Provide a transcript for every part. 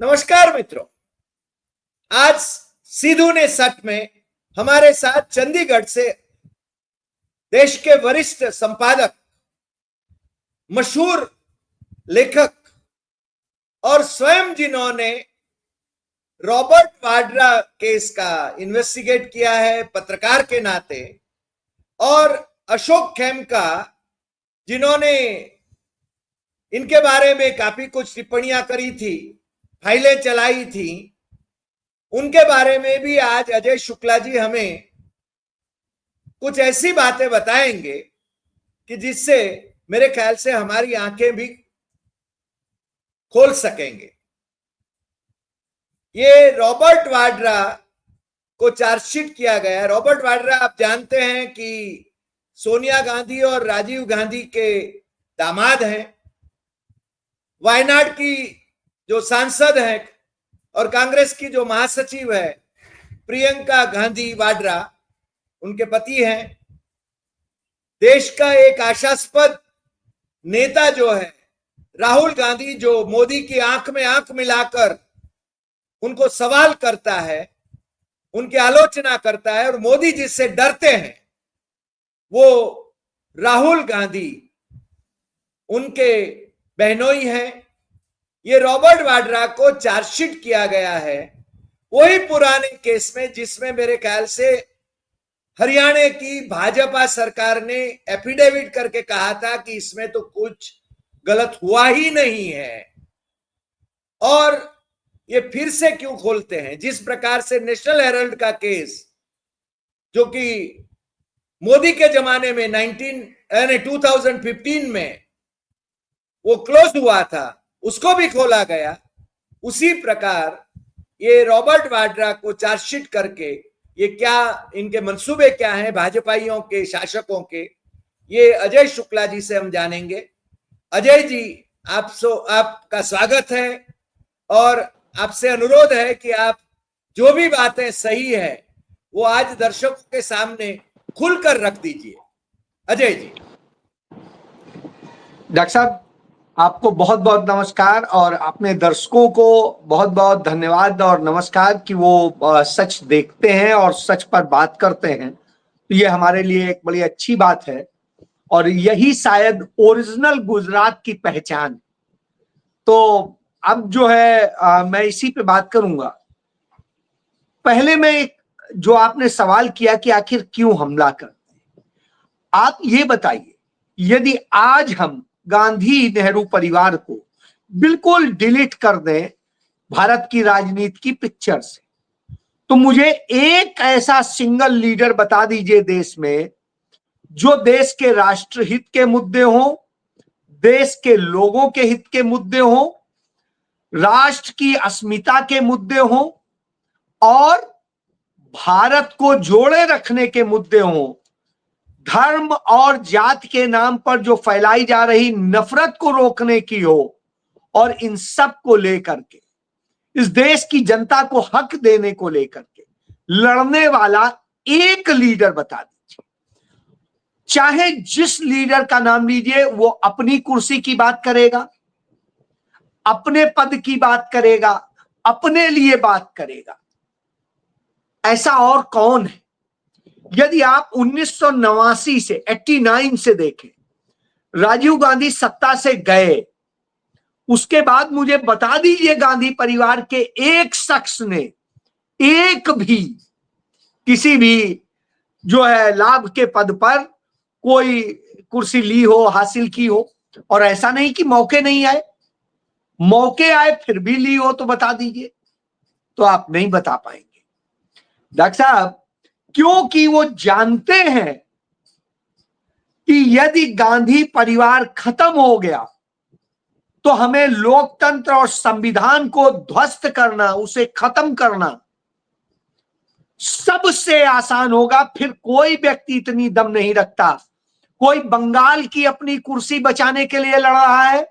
नमस्कार मित्रों, आज सिद्धू ने सच में हमारे साथ चंडीगढ़ से देश के वरिष्ठ संपादक, मशहूर लेखक और स्वयं जिन्होंने रॉबर्ट वाड्रा केस का इन्वेस्टिगेट किया है पत्रकार के नाते, और अशोक खेमका जिन्होंने इनके बारे में काफी कुछ टिप्पणियां करी थी, फाइलें चलाई थी, उनके बारे में भी आज अजय शुक्ला जी हमें कुछ ऐसी बातें बताएंगे कि जिससे मेरे ख्याल से हमारी आंखें भी खोल सकेंगे। ये रॉबर्ट वाड्रा को चार्जशीट किया गया। रॉबर्ट वाड्रा आप जानते हैं कि सोनिया गांधी और राजीव गांधी के दामाद हैं, वायनाड की जो सांसद हैं और कांग्रेस की जो महासचिव है प्रियंका गांधी वाड्रा, उनके पति हैं। देश का एक आशास्पद नेता जो है राहुल गांधी, जो मोदी की आंख में आंख मिलाकर उनको सवाल करता है, उनकी आलोचना करता है, और मोदी जिससे डरते हैं वो राहुल गांधी उनके बहनोई हैं। ये रॉबर्ट वाड्रा को चार्जशीट किया गया है वही पुराने केस में जिसमें मेरे ख्याल से हरियाणा की भाजपा सरकार ने एफिडेविट करके कहा था कि इसमें तो कुछ गलत हुआ ही नहीं है। और ये फिर से क्यों खोलते हैं? जिस प्रकार से नेशनल हेराल्ड का केस, जो कि मोदी के जमाने में 2015 में वो क्लोज हुआ था, उसको भी खोला गया। उसी प्रकार ये रॉबर्ट वाड्रा को चार्जशीट करके ये क्या, इनके मंसूबे क्या हैं भाजपाइयों के, शासकों के, ये अजय शुक्ला जी से हम जानेंगे। अजय जी, आपका स्वागत है और आपसे अनुरोध है कि आप जो भी बातें सही है वो आज दर्शकों के सामने खुलकर रख दीजिए। अजय जी। डॉक्टर साहब, आपको बहुत बहुत नमस्कार और अपने दर्शकों को बहुत बहुत धन्यवाद और नमस्कार कि वो सच देखते हैं और सच पर बात करते हैं। तो ये हमारे लिए एक बड़ी अच्छी बात है और यही शायद ओरिजिनल गुजरात की पहचान। तो अब जो है मैं इसी पे बात करूंगा। पहले मैं जो आपने सवाल किया कि आखिर क्यों हमला करते हैं, आप ये बताइए, यदि आज हम गांधी नेहरू परिवार को बिल्कुल डिलीट कर दें भारत की राजनीति की पिक्चर से, तो मुझे एक ऐसा सिंगल लीडर बता दीजिए देश में जो देश के राष्ट्रहित के मुद्दे हों, देश के लोगों के हित के मुद्दे हों, राष्ट्र की अस्मिता के मुद्दे हों और भारत को जोड़े रखने के मुद्दे हों, धर्म और जाति के नाम पर जो फैलाई जा रही नफरत को रोकने की हो, और इन सब को लेकर के इस देश की जनता को हक देने को लेकर के लड़ने वाला एक लीडर बता दीजिए। चाहे जिस लीडर का नाम लीजिए, वो अपनी कुर्सी की बात करेगा, अपने पद की बात करेगा, अपने लिए बात करेगा। ऐसा और कौन है? यदि आप 1989 से 89 से देखें, राजीव गांधी सत्ता से गए, उसके बाद मुझे बता दीजिए गांधी परिवार के एक शख्स ने एक भी किसी भी जो है लाभ के पद पर कोई कुर्सी ली हो, हासिल की हो। और ऐसा नहीं कि मौके नहीं आए, मौके आए फिर भी ली हो तो बता दीजिए। तो आप नहीं बता पाएंगे डॉक्टर साहब, क्योंकि वो जानते हैं कि यदि गांधी परिवार खत्म हो गया तो हमें लोकतंत्र और संविधान को ध्वस्त करना, उसे खत्म करना सबसे आसान होगा। फिर कोई व्यक्ति इतनी दम नहीं रखता। कोई बंगाल की अपनी कुर्सी बचाने के लिए लड़ रहा है,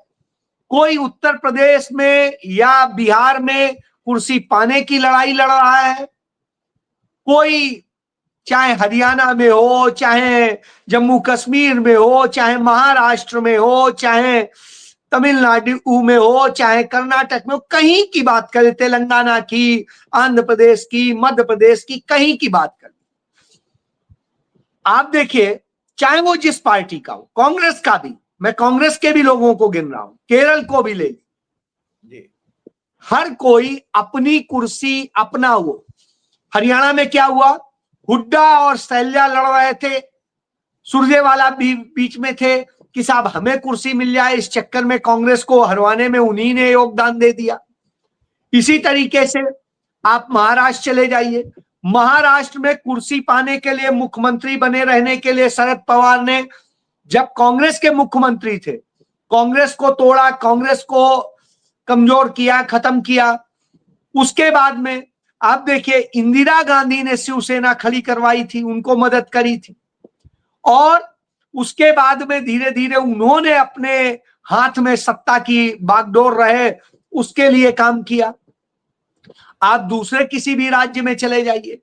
कोई उत्तर प्रदेश में या बिहार में कुर्सी पाने की लड़ाई लड़ रहा है, कोई चाहे हरियाणा में हो, चाहे जम्मू कश्मीर में हो, चाहे महाराष्ट्र में हो, चाहे तमिलनाडु में हो चाहे कर्नाटक में हो, कहीं की बात करें, तेलंगाना की, आंध्र प्रदेश की, मध्य प्रदेश की, कहीं की बात करें, आप देखिए, चाहे वो जिस पार्टी का हो, कांग्रेस का भी, मैं कांग्रेस के भी लोगों को गिन रहा हूं, केरल को भी ले ली, हर कोई अपनी कुर्सी अपना वो। हरियाणा में क्या हुआ, हुड्डा और शैलजा लड़ रहे थे, सुरजेवाला भी बीच में थे कि साहब हमें कुर्सी मिल जाए, इस चक्कर में कांग्रेस को हरवाने में उन्हीं ने योगदान दे दिया। इसी तरीके से आप महाराष्ट्र चले जाइए, महाराष्ट्र में कुर्सी पाने के लिए, मुख्यमंत्री बने रहने के लिए शरद पवार ने, जब कांग्रेस के मुख्यमंत्री थे, कांग्रेस को तोड़ा, कांग्रेस को कमजोर किया, खत्म किया। उसके बाद में आप देखिए, इंदिरा गांधी ने शिवसेना खड़ी करवाई थी, उनको मदद करी थी, और उसके बाद में धीरे धीरे उन्होंने अपने हाथ में सत्ता की बागडोर रहे, उसके लिए काम किया। आप दूसरे किसी भी राज्य में चले जाइए,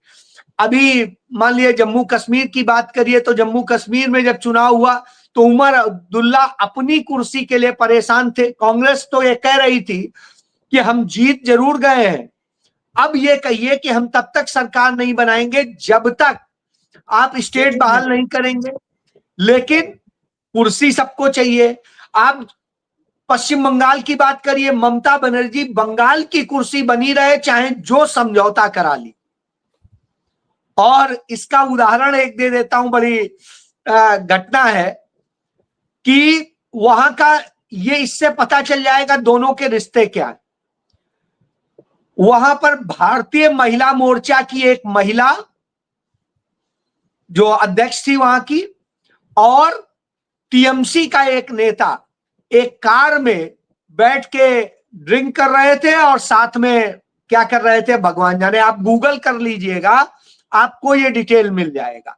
अभी मान लिया जम्मू कश्मीर की बात करिए, तो जम्मू कश्मीर में जब चुनाव हुआ तो उमर अब्दुल्ला अपनी कुर्सी के लिए परेशान थे। कांग्रेस तो ये कह रही थी कि हम जीत जरूर गए हैं, अब ये कहिए कि हम तब तक सरकार नहीं बनाएंगे जब तक आप स्टेट बहाल नहीं करेंगे, लेकिन कुर्सी सबको चाहिए। आप पश्चिम बंगाल की बात करिए, ममता बनर्जी बंगाल की कुर्सी बनी रहे, चाहे जो समझौता करा ली। और इसका उदाहरण एक दे देता हूं, बड़ी घटना है कि वहां का, ये इससे पता चल जाएगा दोनों के रिश्ते क्या है। वहां पर भारतीय महिला मोर्चा की एक महिला जो अध्यक्ष थी वहां की, और टीएमसी का एक नेता एक कार में बैठ के ड्रिंक कर रहे थे और साथ में क्या कर रहे थे भगवान जाने, आप गूगल कर लीजिएगा, आपको ये डिटेल मिल जाएगा।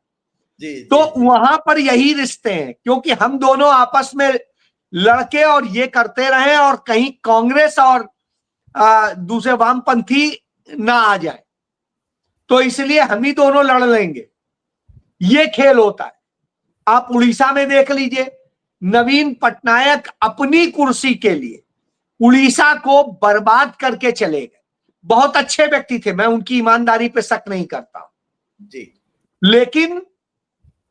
तो वहां पर यही रिश्ते हैं, क्योंकि हम दोनों आपस में लड़के और ये करते रहे और कहीं कांग्रेस और दूसरे वामपंथी ना आ जाए, तो इसलिए हम ही दोनों लड़ लेंगे, ये खेल होता है। आप उड़ीसा में देख लीजिए, नवीन पटनायक अपनी कुर्सी के लिए उड़ीसा को बर्बाद करके चले गए। बहुत अच्छे व्यक्ति थे, मैं उनकी ईमानदारी पे शक नहीं करता जी, लेकिन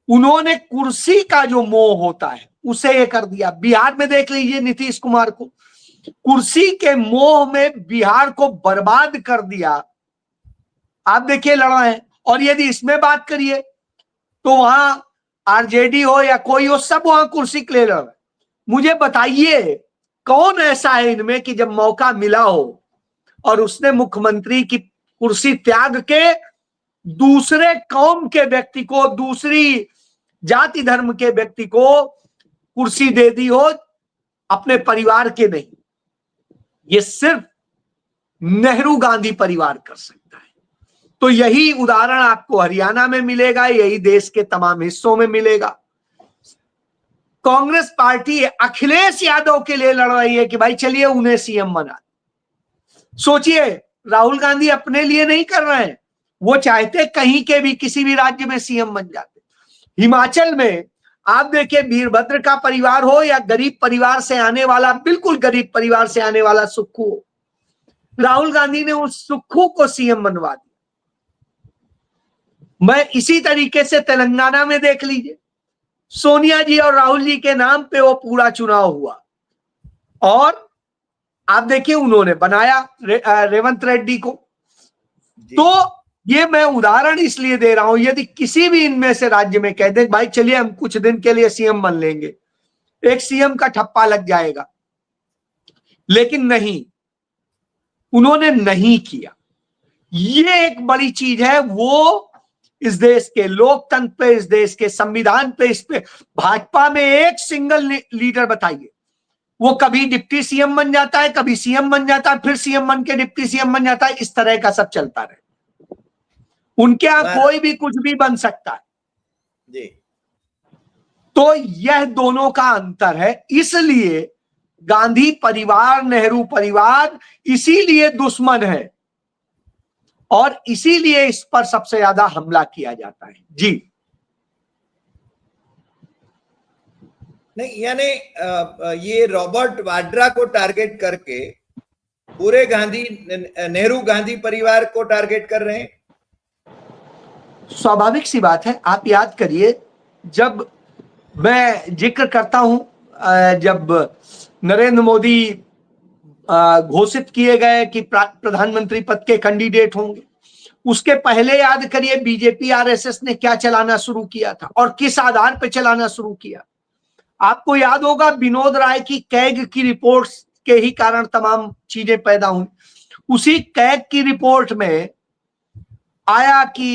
उन्होंने कुर्सी का जो मोह होता है उसे ये कर दिया। बिहार में देख लीजिए नीतीश कुमार को, कुर्सी के मोह में बिहार को बर्बाद कर दिया। आप देखिए लड़ा है, और यदि इसमें बात करिए तो वहां आरजेडी हो या कोई हो, सब वहां कुर्सी के लिए लड़ रहे। मुझे बताइए कौन ऐसा है इनमें कि जब मौका मिला हो और उसने मुख्यमंत्री की कुर्सी त्याग के दूसरे कौम के व्यक्ति को, दूसरी जाति धर्म के व्यक्ति को कुर्सी दे दी हो, अपने परिवार के नहीं। ये सिर्फ नेहरू गांधी परिवार कर सकता है। तो यही उदाहरण आपको हरियाणा में मिलेगा, यही देश के तमाम हिस्सों में मिलेगा। कांग्रेस पार्टी अखिलेश यादव के लिए लड़ रही है कि भाई चलिए उन्हें सीएम बना। सोचिए, राहुल गांधी अपने लिए नहीं कर रहे हैं, वो चाहते कहीं के भी किसी भी राज्य में सीएम बन जाते। हिमाचल में आप देखिए, वीरभद्र का परिवार हो या गरीब परिवार से आने वाला, बिल्कुल गरीब परिवार से आने वाला सुक्खू, राहुल गांधी ने उस सुक्खू को सीएम बनवा दिया। मैं इसी तरीके से तेलंगाना में देख लीजिए, सोनिया जी और राहुल जी के नाम पे वो पूरा चुनाव हुआ, और आप देखिए उन्होंने बनाया रेवंत रेड्डी को। तो ये मैं उदाहरण इसलिए दे रहा हूं, यदि किसी भी इनमें से राज्य में कह दे भाई चलिए हम कुछ दिन के लिए सीएम बन लेंगे, एक सीएम का ठप्पा लग जाएगा, लेकिन नहीं, उन्होंने नहीं किया। ये एक बड़ी चीज है, वो इस देश के लोकतंत्र पे, इस देश के संविधान पे, इस पे भाजपा में एक सिंगल लीडर बताइए, वो कभी डिप्टी सीएम बन जाता है, कभी सीएम बन जाता है, फिर सीएम बन के डिप्टी सीएम बन जाता है, इस तरह का सब चलता रहे। उनके यहां कोई भी कुछ भी बन सकता है जी। तो यह दोनों का अंतर है, इसलिए गांधी परिवार, नेहरू परिवार इसीलिए दुश्मन है, और इसीलिए इस पर सबसे ज्यादा हमला किया जाता है जी। नहीं, यानी ये रॉबर्ट वाड्रा को टारगेट करके पूरे नेहरू गांधी परिवार को टारगेट कर रहे हैं। स्वाभाविक सी बात है। आप याद करिए, जब मैं जिक्र करता हूं, जब नरेंद्र मोदी घोषित किए गए कि प्रधानमंत्री पद के कैंडिडेट होंगे, उसके पहले याद करिए बीजेपी आरएसएस ने क्या चलाना शुरू किया था और किस आधार पर चलाना शुरू किया। आपको याद होगा, विनोद राय की कैग की रिपोर्ट्स के ही कारण तमाम चीजें पैदा हुई। उसी कैग की रिपोर्ट में आया कि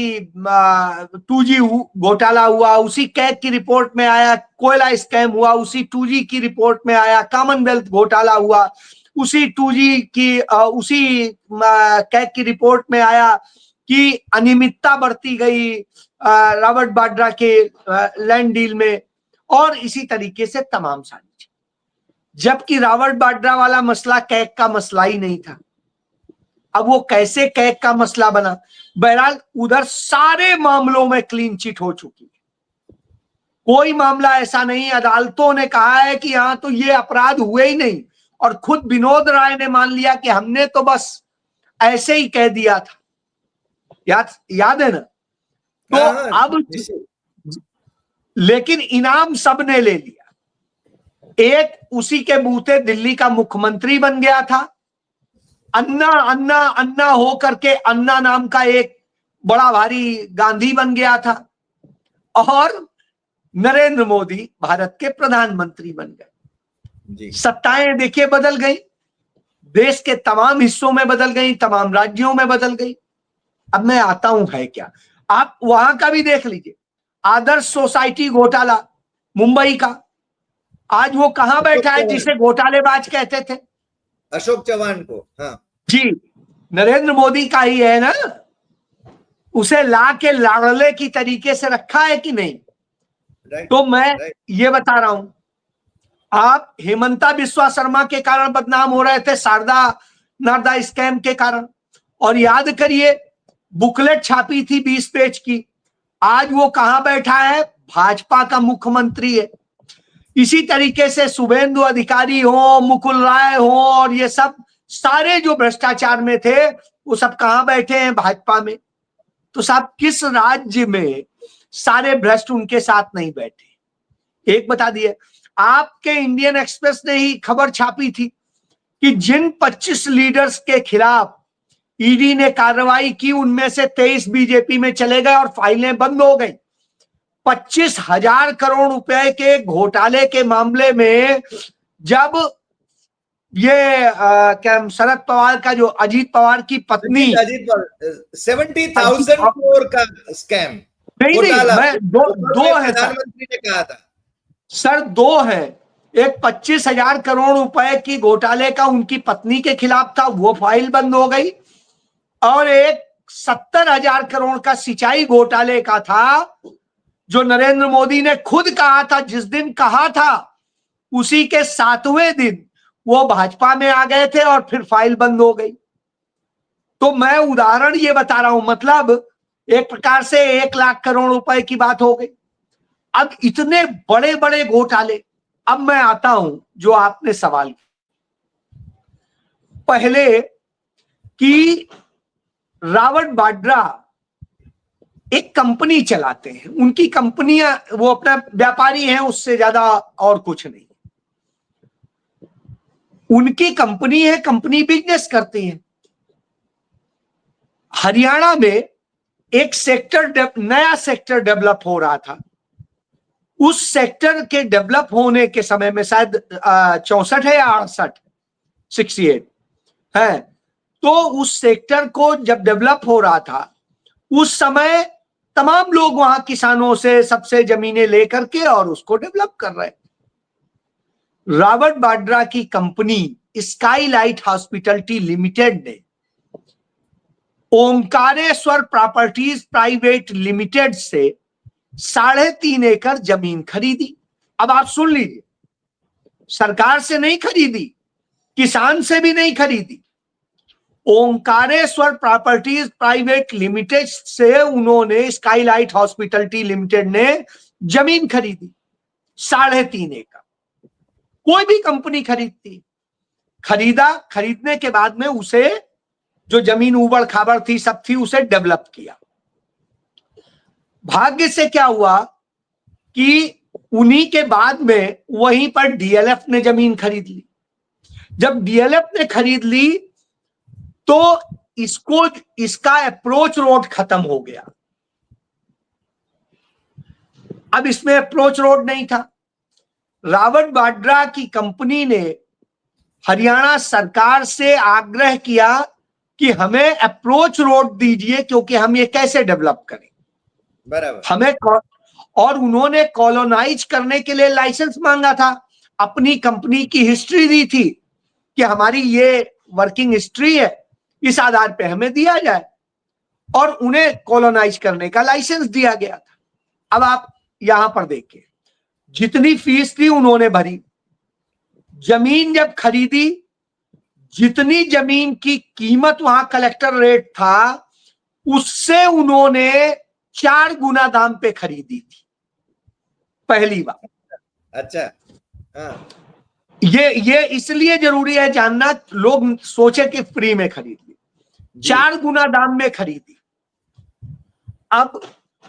2G घोटाला हुआ, उसी कैग की रिपोर्ट में आया कोयला स्कैम हुआ, उसी 2G की रिपोर्ट में आया कॉमनवेल्थ घोटाला हुआ, उसी 2G की उसी कैग की रिपोर्ट में आया कि अनियमितता बढ़ती गई रॉबर्ट वाड्रा के लैंड डील में, और इसी तरीके से तमाम सारी चीज। जबकि रॉबर्ट वाड्रा वाला मसला कैग का मसला ही नहीं था। अब वो कैसे कैग का मसला बना? बहरहाल उधर सारे मामलों में क्लीन चिट हो चुकी है। कोई मामला ऐसा नहीं, अदालतों ने कहा है कि यहां तो ये अपराध हुए ही नहीं, और खुद विनोद राय ने मान लिया कि हमने तो बस ऐसे ही कह दिया था। याद है ना? तो अब लेकिन इनाम सबने ले लिया। एक उसी के बूते दिल्ली का मुख्यमंत्री बन गया था, अन्ना अन्ना अन्ना हो करके अन्ना नाम का एक बड़ा भारी गांधी बन गया था, और नरेंद्र मोदी भारत के प्रधानमंत्री बन गए। सत्ताएं देखिए बदल गई, देश के तमाम हिस्सों में बदल गई, तमाम राज्यों में बदल गई। अब मैं आता हूं है क्या, आप वहां का भी देख लीजिए। आदर्श सोसाइटी घोटाला मुंबई का, आज वो कहां बैठा है जिसे घोटालेबाज कहते थे? अशोक चौहान को। हाँ जी, नरेंद्र मोदी का ही है ना। उसे ला के लाड़ले की तरीके से रखा है कि नहीं? तो मैं ये बता रहा हूं, आप हेमंता बिस्वा शर्मा के कारण बदनाम हो रहे थे, शारदा नारदा स्कैम के कारण, और याद करिए बुकलेट छापी थी 20 पेज की, आज वो कहां बैठा है? भाजपा का मुख्यमंत्री है। इसी तरीके से शुभेंदु अधिकारी हो, मुकुल राय हो, और ये सब सारे जो भ्रष्टाचार में थे वो सब कहां बैठे हैं? भाजपा में। तो साहब किस राज्य में सारे भ्रष्ट उनके साथ नहीं बैठे? एक बता दिए, आपके इंडियन एक्सप्रेस ने ही खबर छापी थी कि जिन 25 लीडर्स के खिलाफ ईडी ने कार्रवाई की, उनमें से 23 बीजेपी में चले गए और फाइलें बंद हो गई। 25,000 करोड़ रुपए के घोटाले के मामले में जब ये क्या शरद पवार का जो अजीत पवार की पत्नी 70,000 करोड़ का स्कैम नहीं, मैं दो है प्रधानमंत्री ने कहा था सर, दो है। एक 25,000 करोड़ रुपए की घोटाले का उनकी पत्नी के खिलाफ था, वो फाइल बंद हो गई, और एक 70,000 करोड़ का सिंचाई घोटाले का था, जो नरेंद्र मोदी ने खुद कहा था, जिस दिन कहा था उसी के 7वें दिन वो भाजपा में आ गए थे और फिर फाइल बंद हो गई। तो मैं उदाहरण ये बता रहा हूं, मतलब एक प्रकार से 1 लाख करोड़ रुपए की बात हो गई। अब इतने बड़े बड़े घोटाले। अब मैं आता हूं जो आपने सवाल किया पहले कि रॉबर्ट वाड्रा एक कंपनी चलाते हैं, उनकी कंपनियां, वो अपना व्यापारी हैं, उससे ज्यादा और कुछ नहीं। उनकी कंपनी है, कंपनी बिजनेस करती है। हरियाणा में एक सेक्टर, नया सेक्टर डेवलप हो रहा था। उस सेक्टर के डेवलप होने के समय में शायद 64 है या 68 है, तो उस सेक्टर को जब डेवलप हो रहा था, उस समय तमाम लोग वहां किसानों से सबसे जमीनें लेकर के और उसको डेवलप कर रहे। रॉबर्ट वाड्रा की कंपनी स्काईलाइट हॉस्पिटैलिटी लिमिटेड ने ओंकारेश्वर प्रॉपर्टीज प्राइवेट लिमिटेड से 3.5 एकड़ जमीन खरीदी। अब आप सुन लीजिए, सरकार से नहीं खरीदी, किसान से भी नहीं खरीदी, ओंकारेश्वर प्रॉपर्टीज प्राइवेट लिमिटेड से उन्होंने स्काईलाइट हॉस्पिटैलिटी लिमिटेड ने जमीन खरीदी 3.5 एकड़। कोई भी कंपनी खरीदने के बाद में उसे जो जमीन उबड़ खाबड़ थी सब थी, उसे डेवलप किया। भाग्य से क्या हुआ कि उन्हीं के बाद में वहीं पर डीएलएफ ने जमीन खरीद ली। जब डीएलएफ ने खरीद ली तो इसका अप्रोच रोड खत्म हो गया। अब इसमें अप्रोच रोड नहीं था। रॉबर्ट वाड्रा की कंपनी ने हरियाणा सरकार से आग्रह किया कि हमें अप्रोच रोड दीजिए, क्योंकि हम ये कैसे डेवलप करें, बराबर। हमें, और उन्होंने कॉलोनाइज करने के लिए लाइसेंस मांगा था। अपनी कंपनी की हिस्ट्री दी थी कि हमारी ये वर्किंग हिस्ट्री है, इस आधार पे हमें दिया जाए, और उन्हें कॉलोनाइज करने का लाइसेंस दिया गया था। अब आप यहां पर देखिए, जितनी फीस थी उन्होंने भरी, जमीन जब खरीदी, जितनी जमीन की कीमत वहां कलेक्टर रेट था उससे उन्होंने 4 गुना दाम पे खरीदी थी पहली बार। अच्छा, हाँ। ये इसलिए जरूरी है जानना, लोग सोचे कि फ्री में खरीद ली, 4 गुना दाम में खरीदी। अब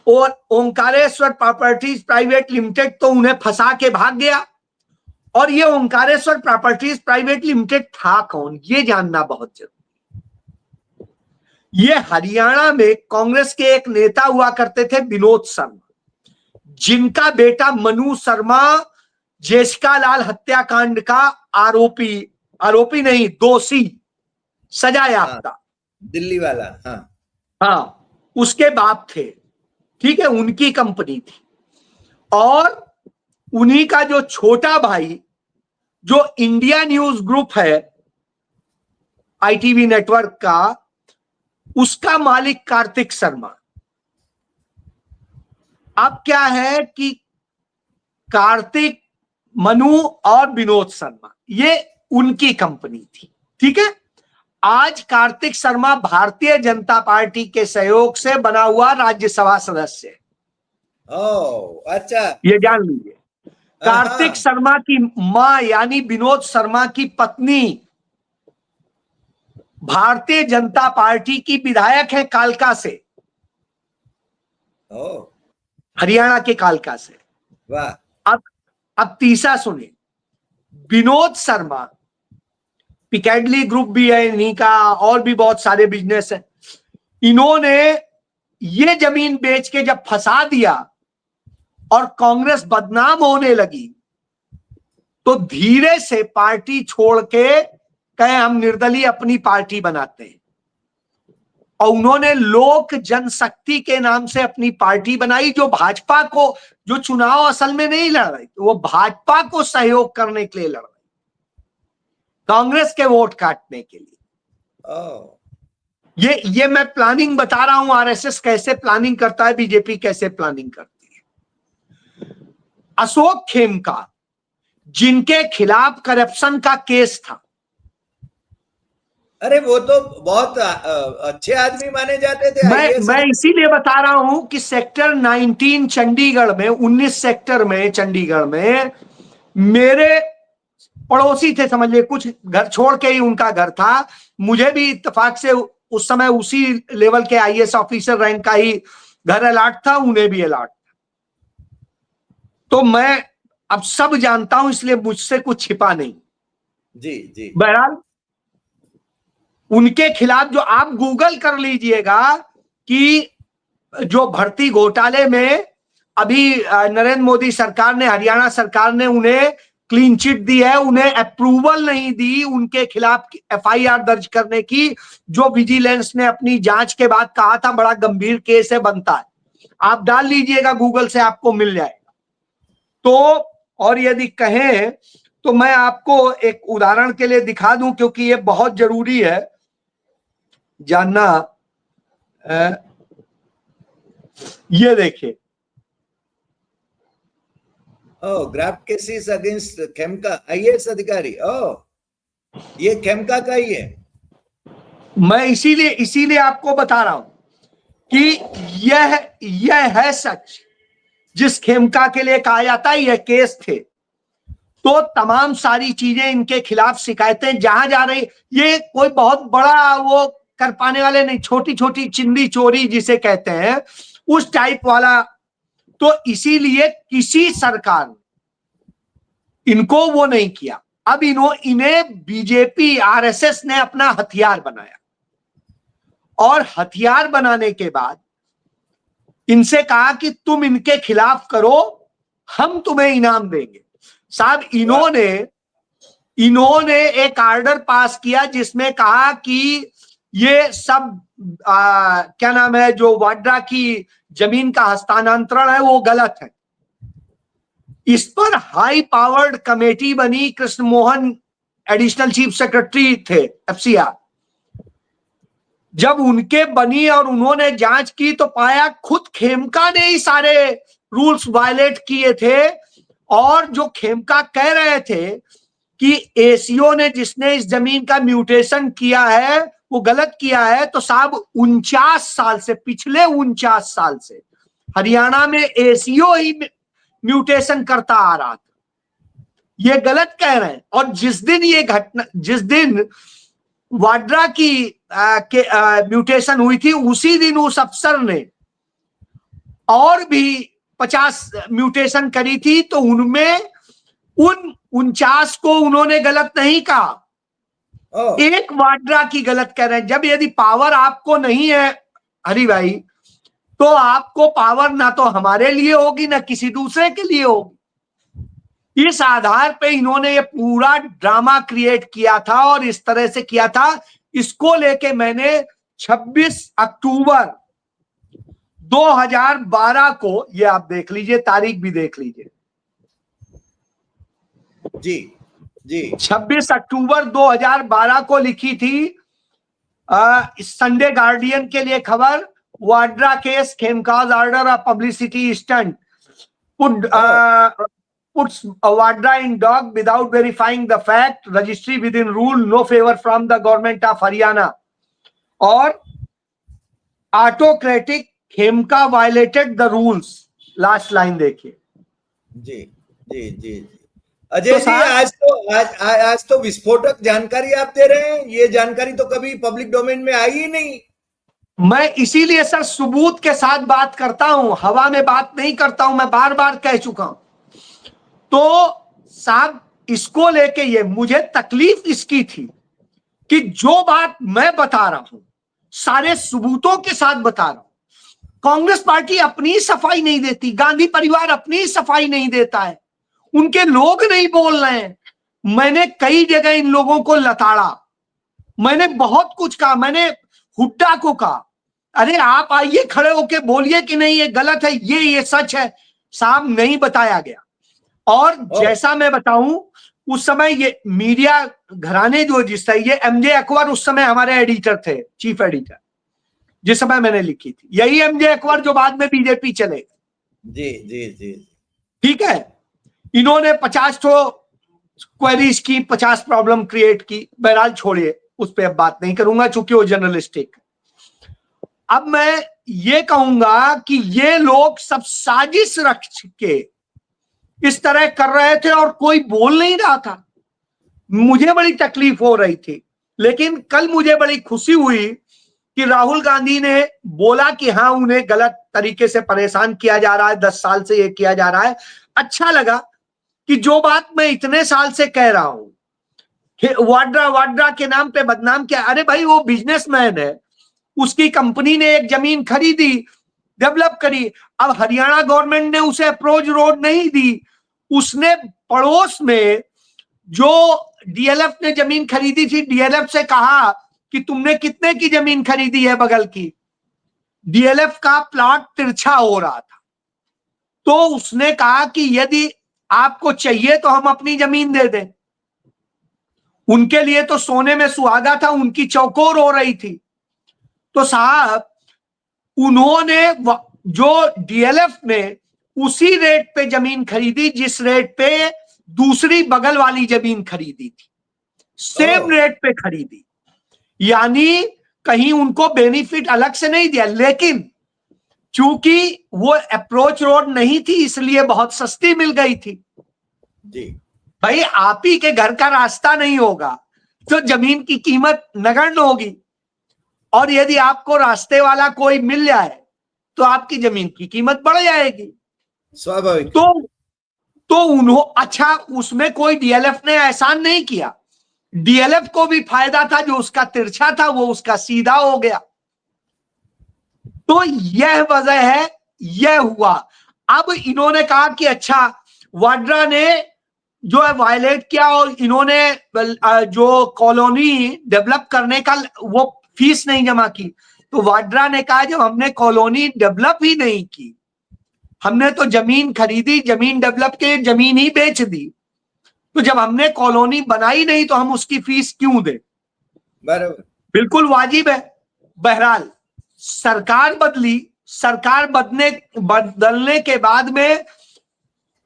और ओंकारेश्वर प्रॉपर्टीज प्राइवेट लिमिटेड तो उन्हें फंसा के भाग गया, और ये ओंकारेश्वर प्रॉपर्टीज प्राइवेट लिमिटेड था कौन, ये जानना बहुत जरूरी। ये हरियाणा में कांग्रेस के एक नेता हुआ करते थे, विनोद शर्मा, जिनका बेटा मनु शर्मा जेसिका लाल हत्याकांड का आरोपी नहीं, दोषी, सजा याफ्ता, दिल्ली वाला, हाँ, उसके बाप थे। ठीक है, उनकी कंपनी थी। और उन्हीं का जो छोटा भाई, जो इंडिया न्यूज ग्रुप है आईटीवी नेटवर्क का, उसका मालिक कार्तिक शर्मा। अब क्या है कि कार्तिक, मनु और विनोद शर्मा, ये उनकी कंपनी थी। ठीक है, आज कार्तिक शर्मा भारतीय जनता पार्टी के सहयोग से बना हुआ राज्यसभा सदस्य है। ओह, अच्छा, ये जान लीजिए। कार्तिक शर्मा की मां यानी विनोद शर्मा की पत्नी भारतीय जनता पार्टी की विधायक है कालका से, हरियाणा के कालका से। वाह। अब तीसरा सुने, विनोद शर्मा, पिकेडली ग्रुप भी है इन्हीं का, और भी बहुत सारे बिजनेस है। इन्होंने ये जमीन बेच के जब फंसा दिया और कांग्रेस बदनाम होने लगी, तो धीरे से पार्टी छोड़ के कहे हम निर्दलीय अपनी पार्टी बनाते हैं, और उन्होंने लोक जनशक्ति के नाम से अपनी पार्टी बनाई, जो भाजपा को, जो चुनाव असल में नहीं लड़ रही, वो भाजपा को सहयोग करने के लिए लड़ रही, कांग्रेस के वोट काटने के लिए। ये मैं प्लानिंग बता रहा हूं, आरएसएस कैसे प्लानिंग करता है, बीजेपी कैसे प्लानिंग करती है। अशोक खेमका, जिनके खिलाफ करप्शन का केस था, अरे वो तो बहुत अच्छे आदमी माने जाते थे। मैं इसीलिए बता रहा हूं कि सेक्टर 19 चंडीगढ़ में, 19 सेक्टर में चंडीगढ़ में मेरे पड़ोसी थे, समझ लिए, कुछ घर छोड़ के ही उनका घर था। मुझे भी इत्तेफाक से उस समय उसी लेवल के आईएएस ऑफिसर रैंक का ही घर अलॉट था, उन्हें भी अलॉट था। तो मैं अब सब जानता हूं, इसलिए मुझसे कुछ छिपा नहीं। जी। बहरहाल उनके खिलाफ जो आप गूगल कर लीजिएगा कि जो भर्ती घोटाले में अभी नरेंद्र मोदी सरकार ने, हरियाणा सरकार ने उन्हें क्लीन चिट दी है, उन्हें अप्रूवल नहीं दी उनके खिलाफ एफआईआर दर्ज करने की, जो विजिलेंस ने अपनी जांच के बाद कहा था बड़ा गंभीर केस है, बनता है। आप डाल लीजिएगा गूगल से, आपको मिल जाएगा। तो और यदि कहें तो मैं आपको एक उदाहरण के लिए दिखा दूं, क्योंकि ये बहुत जरूरी है जानना। ये देखिए, graft cases against Khemka IAS अधिकारी। ये खेमका का ही है। मैं इसीलिए आपको बता रहा हूं कि यह है सच, जिस खेमका के लिए कहा जाता है ये केस थे। तो तमाम सारी चीजें इनके खिलाफ शिकायतें जहां जा रही, ये कोई बहुत बड़ा वो कर पाने वाले नहीं, छोटी छोटी चिंदी चोरी जिसे कहते हैं उस टाइप वाला। तो इसीलिए किसी सरकार ने इनको वो नहीं किया। अब इन्हें बीजेपी आरएसएस ने अपना हथियार बनाया और हथियार बनाने के बाद इनसे कहा कि तुम इनके खिलाफ करो, हम तुम्हें इनाम देंगे। साहब इन्होंने एक आर्डर पास किया जिसमें कहा कि ये सब क्या नाम है, जो वाड्रा की जमीन का हस्तांतरण है वो गलत है। इस पर हाई पावर्ड कमेटी बनी, Krishna Mohan additional chief secretary थे एफसीआर। जब उनके बनी और उन्होंने जांच की तो पाया खुद खेमका ने ही सारे रूल्स वायलेट किए थे। और जो खेमका कह रहे थे कि एसीओ ने जिसने इस जमीन का म्यूटेशन किया है वो गलत किया है, तो साहब 49 साल से, पिछले 49 साल से हरियाणा में एसीओ ही म्यूटेशन करता आ रहा था, ये गलत कह रहे हैं। और जिस दिन वाड्रा की म्यूटेशन हुई थी उसी दिन उस अफसर ने और भी 50 म्यूटेशन करी थी, तो उनमें उन 49 को उन्होंने गलत नहीं कहा, एक वाड्रा की गलत कह रहे हैं। जब यदि पावर आपको नहीं है हरि भाई, तो आपको पावर ना तो हमारे लिए होगी ना किसी दूसरे के लिए होगी। इस आधार पे इन्होंने ये पूरा ड्रामा क्रिएट किया था और इस तरह से किया था। इसको लेके मैंने 26 अक्टूबर 2012 को, ये आप देख लीजिए, तारीख भी देख लीजिए जी जी, 26 अक्टूबर 2012 को लिखी थी संडे गार्डियन के लिए खबर, Vadra case Khemka's order of publicity stunt puts Vadra in dog without verifying the fact, registry within rule, no favor from the government of Haryana, और autocratic Khemka violated the rules। Last line देखिए। जी जी जी जी अजय जी, आज तो विस्फोटक जानकारी आप दे रहे हैं। ये जानकारी तो कभी पब्लिक डोमेन में आई ही नहीं। मैं इसीलिए सर सबूत के साथ बात करता हूं, हवा में बात नहीं करता हूं, मैं बार बार कह चुका हूं। तो साहब इसको लेके ये मुझे तकलीफ इसकी थी कि जो बात मैं बता रहा हूं सारे सबूतों के साथ बता रहा हूं। कांग्रेस पार्टी अपनी सफाई नहीं देती, गांधी परिवार अपनी सफाई नहीं देता है, उनके लोग नहीं बोल रहे हैं। मैंने कई जगह इन लोगों को लताड़ा, मैंने बहुत कुछ कहा, मैंने हुड्डा को कहा अरे आप आइए खड़े होके बोलिए कि नहीं ये गलत है, ये सच है। साहब नहीं बताया गया। और जैसा मैं बताऊं उस समय ये मीडिया घराने जो जिस तरह, ये एमजे अकबर उस समय हमारे एडिटर थे, चीफ एडिटर, जिस समय मैंने लिखी थी, यही एमजे अकबर जो बाद में बीजेपी चले गए। जी जी जी, ठीक है। इन्होंने 50 क्वेरीज की, 50 प्रॉब्लम क्रिएट की। बहरहाल छोड़िए, उस पर अब बात नहीं करूंगा चूंकि वो जर्नलिस्टिक। अब मैं ये कहूंगा कि ये लोग सब साजिश रख के इस तरह कर रहे थे और कोई बोल नहीं रहा था। मुझे बड़ी तकलीफ हो रही थी, लेकिन कल मुझे बड़ी खुशी हुई कि राहुल गांधी ने बोला कि हाँ उन्हें गलत तरीके से परेशान किया जा रहा है, 10 साल से ये किया जा रहा है। अच्छा लगा कि जो बात मैं इतने साल से कह रहा हूं कि वाड्रा के नाम पे बदनाम किया। अरे भाई वो बिजनेसमैन है, उसकी कंपनी ने एक जमीन खरीदी, डेवलप करी। अब हरियाणा गवर्नमेंट ने उसे अप्रोच रोड नहीं दी, उसने पड़ोस में जो डीएलएफ ने जमीन खरीदी थी, डीएलएफ से कहा कि तुमने कितने की जमीन खरीदी है बगल की। डीएलएफ का प्लॉट तिरछा हो रहा था, तो उसने कहा कि यदि आपको चाहिए तो हम अपनी जमीन दे दें। उनके लिए तो सोने में सुहागा था, उनकी चौकोर हो रही थी। तो साहब उन्होंने, जो डीएलएफ ने उसी रेट पे जमीन खरीदी जिस रेट पे दूसरी बगल वाली जमीन खरीदी थी, सेम रेट पे खरीदी। यानी कहीं उनको बेनिफिट अलग से नहीं दिया, लेकिन चूंकि वो अप्रोच रोड नहीं थी इसलिए बहुत सस्ती मिल गई थी। जी। भाई आप ही के घर का रास्ता नहीं होगा तो जमीन की कीमत नगण्य होगी, और यदि आपको रास्ते वाला कोई मिल जाए तो आपकी जमीन की कीमत बढ़ जाएगी। स्वाभाविक। तो अच्छा, उसमें कोई डीएलएफ ने एहसान नहीं किया, डीएलएफ को भी फायदा था, जो उसका तिरछा था वो उसका सीधा हो गया। तो यह वजह है, यह हुआ। अब इन्होंने कहा कि अच्छा, वाड्रा ने जो है वायलेट किया, और इन्होंने जो कॉलोनी डेवलप करने का वो फीस नहीं जमा की। तो वाड्रा ने कहा जब हमने कॉलोनी डेवलप ही नहीं की, हमने तो जमीन खरीदी, जमीन डेवलप के जमीन ही बेच दी, तो जब हमने कॉलोनी बनाई नहीं तो हम उसकी फीस क्यों दें? बराबर, बिल्कुल वाजिब है। बहरहाल सरकार बदली, सरकार बदलने के बाद में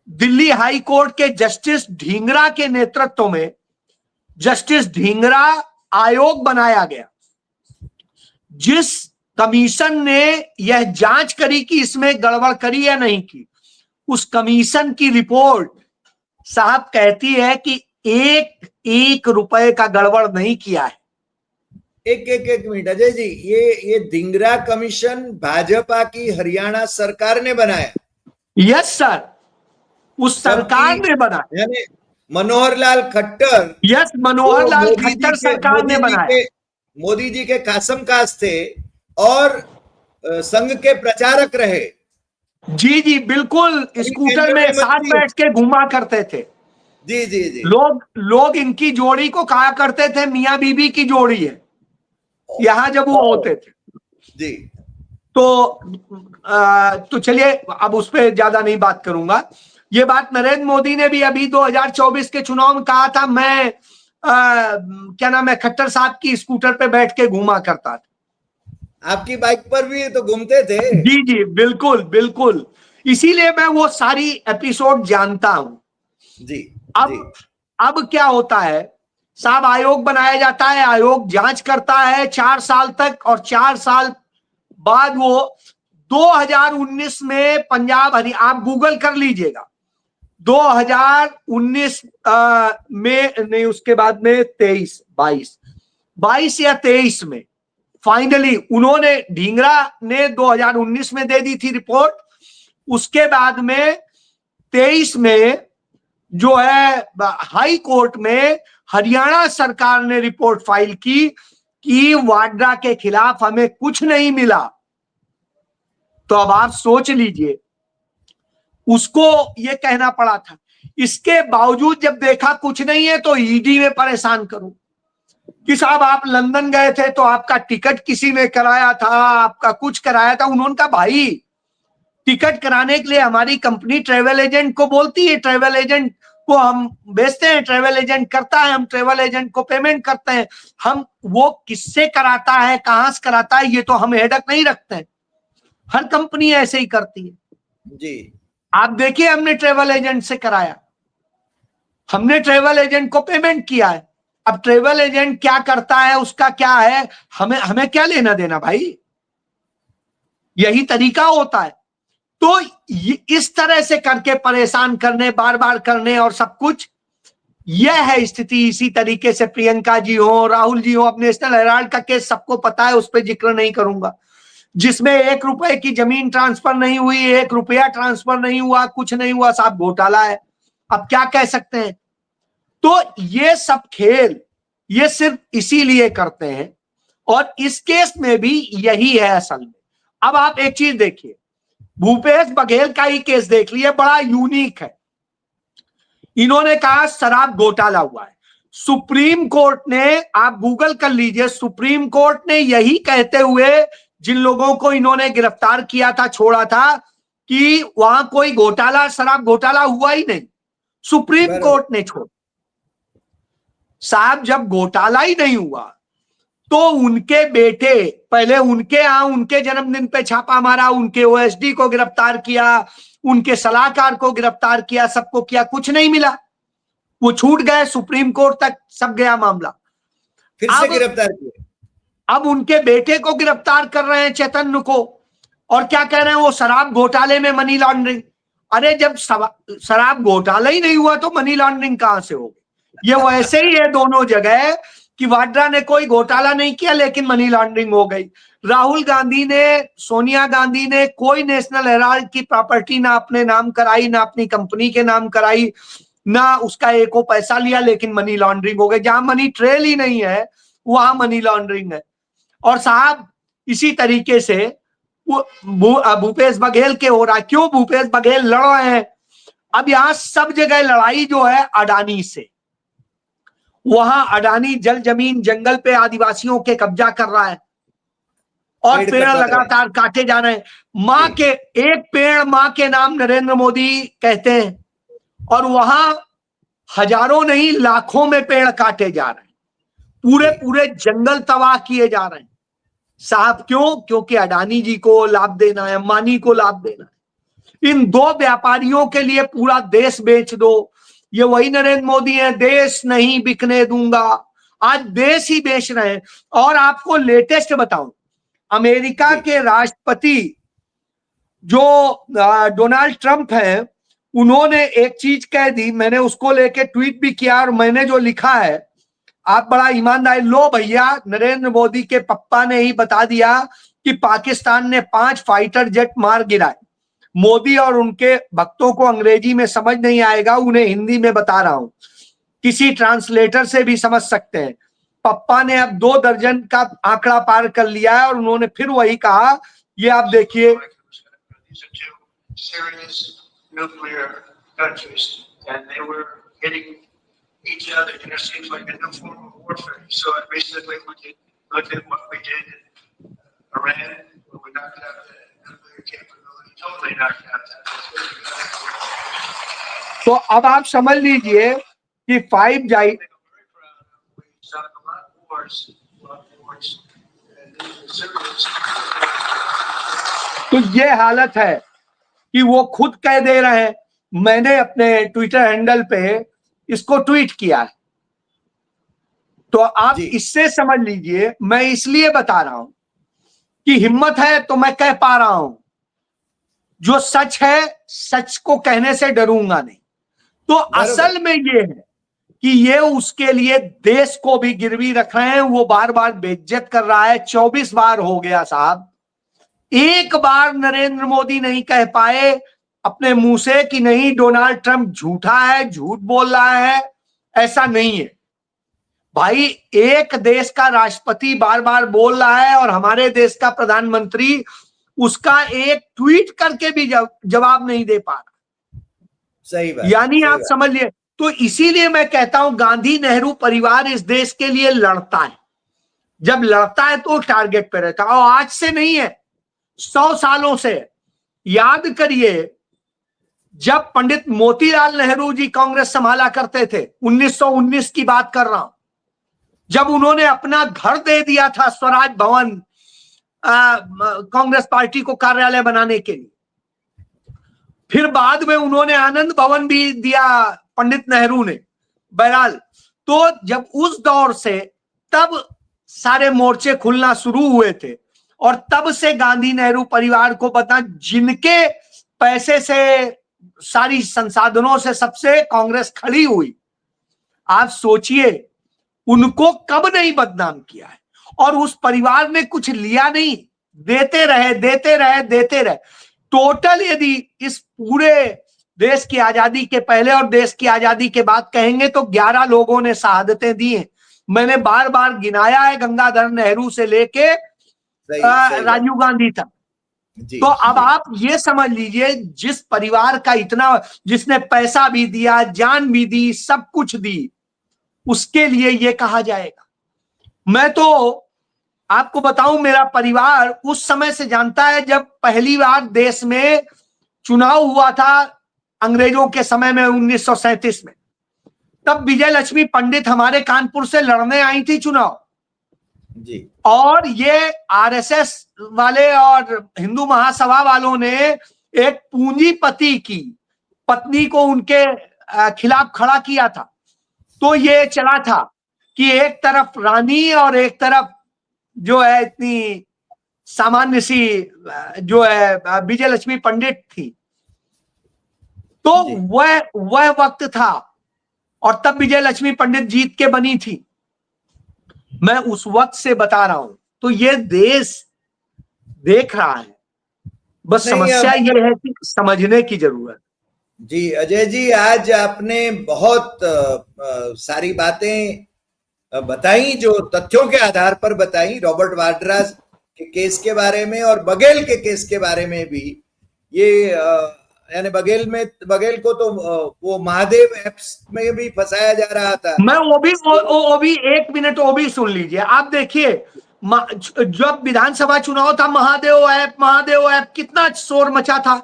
दिल्ली हाई कोर्ट के जस्टिस ढींगरा के नेतृत्व में जस्टिस ढींगरा आयोग बनाया गया, जिस कमीशन ने यह जांच करी कि इसमें गड़बड़ करी या नहीं की। उस कमीशन की रिपोर्ट साहब कहती है कि एक रुपए का गड़बड़ नहीं किया है। एक मिनट अजय जी, ये धिंगरा कमीशन भाजपा की हरियाणा सरकार ने बनाया? यस सर, उस सरकार ने बनाया। यानी मनोहर लाल खट्टर, यस, मनोहर लाल खट्टर सरकार ने बनाया। मोदी जी के कासम काज थे और संघ के प्रचारक रहे। जी जी बिल्कुल, स्कूटर में साथ बैठ के घुमा करते थे। जी जी जी, लोग इनकी जोड़ी को कहा करते थे मियां बीबी की जोड़ी है, यहां जब वो होते थे जी। तो चलिए, अब उस पर ज्यादा नहीं बात करूंगा। ये बात नरेंद्र मोदी ने भी अभी 2024 के चुनाव में कहा था, मैं क्या नाम है, खट्टर साहब की स्कूटर पे बैठ के घूमा करता था। आपकी बाइक पर भी तो घूमते थे। जी जी बिल्कुल बिल्कुल, इसीलिए मैं वो सारी एपिसोड जानता हूं। जी। अब क्या होता है साहब, आयोग बनाया जाता है, आयोग जांच करता है 4 साल तक, और 4 साल बाद वो 2019 में पंजाब आप गूगल कर लीजिएगा, 2019 में नहीं, उसके बाद में 22 या 23 में फाइनली उन्होंने, ढींगरा ने 2019 में दे दी थी रिपोर्ट। उसके बाद में 23 में जो है हाई कोर्ट में हरियाणा सरकार ने रिपोर्ट फाइल की कि वाड्रा के खिलाफ हमें कुछ नहीं मिला। तो अब आप सोच लीजिए, उसको यह कहना पड़ा था। इसके बावजूद जब देखा कुछ नहीं है तो ईडी में परेशान करूं कि साहब आप लंदन गए थे तो आपका टिकट किसी ने कराया था, आपका कुछ कराया था। उन्होंने कहा भाई, टिकट कराने के लिए हमारी कंपनी ट्रेवल एजेंट को बोलती है, ट्रेवल एजेंट को हम बेचते हैं, ट्रेवल एजेंट करता है, हम ट्रेवल एजेंट को पेमेंट करते हैं। हम वो किससे कराता है, कहां से कराता है, ये तो हम हेडक नहीं रखते हैं, हर कंपनी ऐसे ही करती है। जी, आप देखिए, हमने ट्रेवल एजेंट से कराया, हमने ट्रेवल एजेंट को पेमेंट किया है। अब ट्रेवल एजेंट क्या करता है, उसका क्या है, हमें क्या लेना देना भाई, यही तरीका होता है। तो इस तरह से करके परेशान करने, बार बार करने और सब कुछ, यह है स्थिति। इसी तरीके से प्रियंका जी हो, राहुल जी हो, अब नेशनल हेराल्ड का केस सबको पता है, उस पर जिक्र नहीं करूंगा, जिसमें 1 रुपए की जमीन ट्रांसफर नहीं हुई, 1 रुपया ट्रांसफर नहीं हुआ, कुछ नहीं हुआ, साहब घोटाला है। अब क्या कह सकते हैं। तो ये सब खेल ये सिर्फ इसीलिए करते हैं, और इस केस में भी यही है असल में। अब आप एक चीज देखिए, भूपेश बघेल का ही केस देख लिए, बड़ा यूनिक है। इन्होंने कहा शराब घोटाला हुआ है, सुप्रीम कोर्ट ने, आप गूगल कर लीजिए, सुप्रीम कोर्ट ने यही कहते हुए जिन लोगों को इन्होंने गिरफ्तार किया था, छोड़ा था, कि वहां कोई घोटाला, शराब घोटाला हुआ ही नहीं, सुप्रीम कोर्ट ने छोड़ा। साहब जब घोटाला ही नहीं हुआ तो उनके बेटे, पहले उनके यहां उनके जन्मदिन पे छापा मारा, उनके ओएसडी को गिरफ्तार किया, उनके सलाहकार को गिरफ्तार किया, सबको किया, कुछ नहीं मिला, वो छूट गए, सुप्रीम कोर्ट तक सब गया मामला। फिर से गिरफ्तार किए। अब उनके बेटे को गिरफ्तार कर रहे हैं, चैतन्य को, और क्या कह रहे हैं, वो शराब घोटाले में मनी लॉन्ड्रिंग। अरे जब शराब घोटाला ही नहीं हुआ तो मनी लॉन्ड्रिंग कहां से होगी? ये वैसे ही है दोनों जगह कि वाड्रा ने कोई घोटाला नहीं किया लेकिन मनी लॉन्ड्रिंग हो गई। राहुल गांधी ने, सोनिया गांधी ने कोई नेशनल हेराल्ड की प्रॉपर्टी ना अपने नाम कराई, ना अपनी कंपनी के नाम कराई, ना उसका एको पैसा लिया, लेकिन मनी लॉन्ड्रिंग हो गई। जहां मनी ट्रेल ही नहीं है वहां मनी लॉन्ड्रिंग है। और साहब इसी तरीके से भूपेश बघेल के हो रहा है। क्यों भूपेश बघेल लड़ रहे हैं? अब यहां सब जगह लड़ाई जो है अडानी से। वहां अडानी जल जमीन जंगल पे आदिवासियों के कब्जा कर रहा है और पेड़ लगातार काटे जा रहे हैं। मां के एक पेड़ मां के नाम नरेंद्र मोदी कहते हैं और वहां हजारों नहीं लाखों में पेड़ काटे जा रहे हैं, पूरे पूरे जंगल तबाह किए जा रहे हैं। साहब क्यों? क्योंकि अडानी जी को लाभ देना है, अंबानी को लाभ देना है। इन दो व्यापारियों के लिए पूरा देश बेच दो। ये वही नरेंद्र मोदी है, देश नहीं बिकने दूंगा। आज देश ही बेच रहे हैं। और आपको लेटेस्ट बताऊं, अमेरिका के राष्ट्रपति जो डोनाल्ड ट्रंप हैं, उन्होंने एक चीज कह दी, मैंने उसको लेके ट्वीट भी किया और मैंने जो लिखा है, आप बड़ा ईमानदार, लो भैया, नरेंद्र मोदी के पप्पा ने ही बता दिया कि पाकिस्तान ने 5 फाइटर जेट मार गिराए। मोदी और उनके भक्तों को अंग्रेजी में समझ नहीं आएगा, उन्हें हिंदी में बता रहा हूं, किसी ट्रांसलेटर से भी समझ सकते हैं। पप्पा ने अब 2 दर्जन का आंकड़ा पार कर लिया है और उन्होंने फिर वही कहा। ये आप देखिए, each other, and it seems like a new form of warfare. So basically, look at what we did in Iran, where we knocked out the nuclear capability, totally knocked out that. तो अब आप समझ लीजिए कि 5G तो ये हालत है कि वो खुद कह दे रहे हैं। मैंने अपने ट्विटर हैंडल पे इसको ट्वीट किया है, तो आप इससे समझ लीजिए। मैं इसलिए बता रहा हूं कि हिम्मत है तो मैं कह पा रहा हूं, जो सच है सच को कहने से डरूंगा नहीं। तो असल में ये है कि ये उसके लिए देश को भी गिरवी रख रहे हैं। वो बार बार बेइज्जत कर रहा है। 24 बार हो गया साहब, एक बार नरेंद्र मोदी नहीं कह पाए अपने मुंह से कि नहीं डोनाल्ड ट्रंप झूठा है, झूठ बोल रहा है। ऐसा नहीं है भाई। एक देश का राष्ट्रपति बार बार बोल रहा है और हमारे देश का प्रधानमंत्री उसका एक ट्वीट करके भी जवाब नहीं दे पा रहा। सही बात, यानी आप समझ लिए। तो इसीलिए मैं कहता हूं गांधी नेहरू परिवार इस देश के लिए लड़ता है। जब लड़ता है तो टारगेट पे रहता है। और आज से नहीं है, 100 सालों से। याद करिए, जब पंडित मोतीलाल नेहरू जी कांग्रेस संभाला करते थे, 1919 की बात कर रहा हूं, जब उन्होंने अपना घर दे दिया था स्वराज भवन कांग्रेस पार्टी को कार्यालय बनाने के लिए, फिर बाद में उन्होंने आनंद भवन भी दिया पंडित नेहरू ने। बहरहाल, तो जब उस दौर से तब सारे मोर्चे खुलना शुरू हुए थे और तब से गांधी नेहरू परिवार को पता, जिनके पैसे से, सारी संसाधनों से सबसे कांग्रेस खड़ी हुई। आप सोचिए उनको कब नहीं बदनाम किया है। और उस परिवार ने कुछ लिया नहीं, देते रहे देते रहे देते रहे। टोटल यदि इस पूरे देश की आजादी के पहले और देश की आजादी के बाद कहेंगे तो 11 लोगों ने शहादतें दी हैं। मैंने बार बार गिनाया है, गंगाधर नेहरू से लेके राजीव गांधी तक। तो अब आप ये समझ लीजिए, जिस परिवार का इतना, जिसने पैसा भी दिया, जान भी दी, सब कुछ दी, उसके लिए ये कहा जाएगा। मैं तो आपको बताऊं, मेरा परिवार उस समय से जानता है जब पहली बार देश में चुनाव हुआ था, अंग्रेजों के समय में 1937 में। तब विजय लक्ष्मी पंडित हमारे कानपुर से लड़ने आई थी चुनाव जी। और ये आरएसएस वाले और हिंदू महासभा वालों ने एक पूंजीपति की पत्नी को उनके खिलाफ खड़ा किया था। तो ये चला था कि एक तरफ रानी और एक तरफ जो है इतनी सामान्य सी जो है विजय लक्ष्मी पंडित थी। तो जी। वह वक्त था, और तब विजय लक्ष्मी पंडित जीत के बनी थी। मैं उस वक्त से बता रहा हूं। तो ये देश देख रहा है, बस नहीं, समस्या ये है कि समझने की जरूरत। जी अजय जी, आज आपने बहुत सारी बातें बताई, जो तथ्यों के आधार पर बताई, रॉबर्ट वाड्रा के केस के बारे में और बघेल के केस के बारे में भी। ये यानी बघेल को तो वो महादेव ऐप्स में भी फंसाया जा रहा था। मैं वो भी 1 मिनट वो भी सुन लीजिए। आप देखिए, जब विधानसभा चुनाव था, महादेव ऐप कितना शोर मचा था।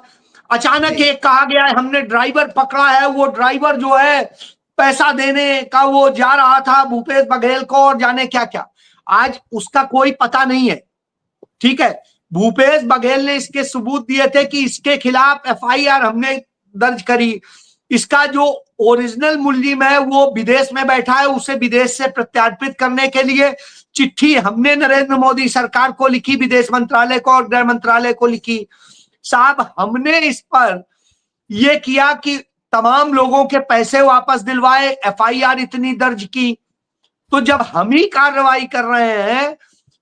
अचानक एक कहा गया है हमने ड्राइवर पकड़ा है, वो ड्राइवर जो है पैसा देने का वो जा रहा था भूपेश बघेल को, और जाने क्या क्या। आज उसका कोई पता नहीं है, ठीक है। भूपेश बघेल ने इसके सबूत दिए थे कि इसके खिलाफ एफआईआर हमने दर्ज करी। इसका जो ओरिजिनल मुलजिम है वो विदेश में बैठा है, उसे विदेश से प्रत्यार्पित करने के लिए चिट्ठी हमने नरेंद्र मोदी सरकार को लिखी, विदेश मंत्रालय को और गृह मंत्रालय को लिखी। साहब, हमने इस पर यह किया कि तमाम लोगों के पैसे वापस दिलवाए, एफआईआर इतनी दर्ज की। तो जब हम ही कार्रवाई कर रहे हैं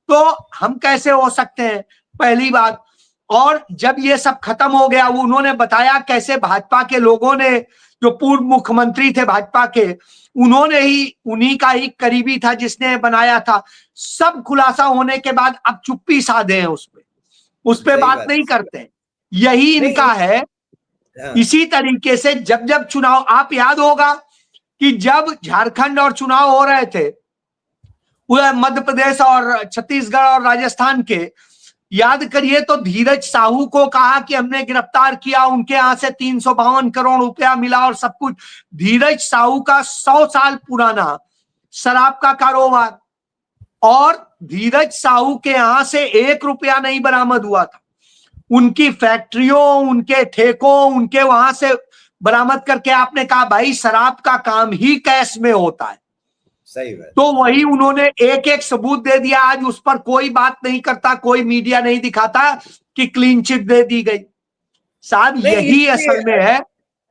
तो हम कैसे हो सकते हैं, पहली बात। और जब ये सब खत्म हो गया, उन्होंने बताया कैसे भाजपा के लोगों ने, जो पूर्व मुख्यमंत्री थे भाजपा के, उन्होंने ही, उन्हीं का ही करीबी था जिसने बनाया था। सब खुलासा होने के बाद अब चुप्पी साधे हैं, उस पे बात नहीं करते। यही इनका नहीं, है। इसी तरीके से जब जब चुनाव, आप याद होगा कि जब झारखंड और चुनाव हो रहे थे, मध्य प्रदेश और छत्तीसगढ़ और राजस्थान के, याद करिए, तो धीरज साहू को कहा कि हमने गिरफ्तार किया, उनके यहां से 352 करोड़ रुपया मिला और सब कुछ। धीरज साहू का 100 साल पुराना शराब का कारोबार, और धीरज साहू के यहां से 1 रुपया नहीं बरामद हुआ था। उनकी फैक्ट्रियों, उनके ठेकों, उनके वहां से बरामद करके आपने कहा भाई शराब का काम ही कैश में होता है। सही बात। तो वही उन्होंने एक एक सबूत दे दिया। आज उस पर कोई बात नहीं करता, कोई मीडिया नहीं दिखाता कि क्लीन चिट दे दी गई। साहब, यही असल में है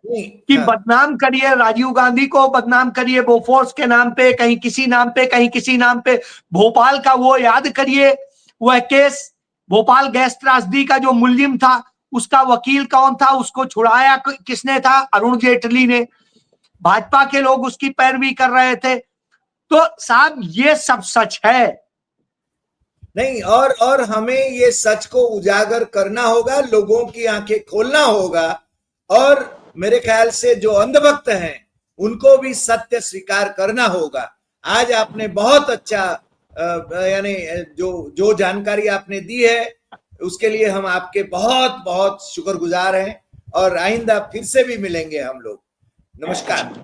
कि बदनाम करिए, राजीव गांधी को बदनाम करिए बोफोर्स के नाम पे, कहीं किसी नाम पे, कहीं किसी नाम पे। भोपाल का वो याद करिए, वह केस, भोपाल गैस त्रासदी का जो मुलजिम था, उसका वकील कौन था, उसको छुड़ाया किसने था? अरुण जेटली ने। भाजपा के लोग उसकी पैरवी कर रहे थे। तो साहब, ये सब सच है। नहीं, और हमें ये सच को उजागर करना होगा, लोगों की आंखें खोलना होगा, और मेरे ख्याल से जो अंधभक्त हैं उनको भी सत्य स्वीकार करना होगा। आज आपने बहुत अच्छा यानी जो जो जानकारी आपने दी है उसके लिए हम आपके बहुत बहुत शुक्रगुजार हैं, और आइंदा फिर से भी मिलेंगे हम लोग। नमस्कार।